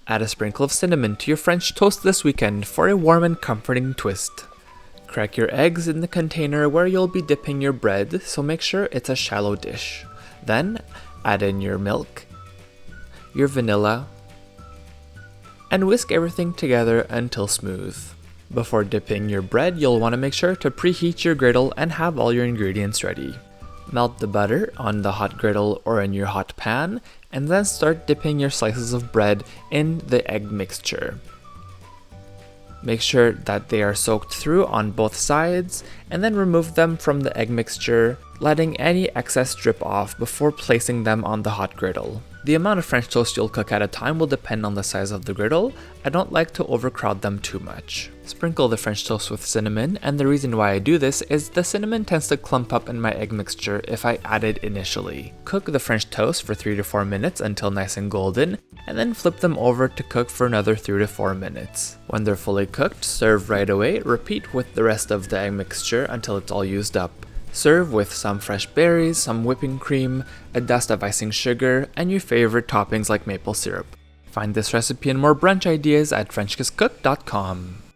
Add a sprinkle of cinnamon to your French toast this weekend for a warm and comforting twist. Crack your eggs in the container where you'll be dipping your bread, so make sure it's a shallow dish. Then, add in your milk, your vanilla, and whisk everything together until smooth. Before dipping your bread, you'll want to make sure to preheat your griddle and have all your ingredients ready. Melt the butter on the hot griddle or in your hot pan, and then start dipping your slices of bread in the egg mixture. Make sure that they are soaked through on both sides, and then remove them from the egg mixture, letting any excess drip off before placing them on the hot griddle. The amount of French toast you'll cook at a time will depend on the size of the griddle. I don't like to overcrowd them too much. Sprinkle the French toast with cinnamon, and the reason why I do this is the cinnamon tends to clump up in my egg mixture if I add it initially. Cook the French toast for 3 to 4 minutes until nice and golden, and then flip them over to cook for another 3 to 4 minutes. When they're fully cooked, serve right away. Repeat with the rest of the egg mixture until it's all used up. Serve with some fresh berries, some whipping cream, a dust of icing sugar, and your favorite toppings like maple syrup. Find this recipe and more brunch ideas at FrenchKissCook.com.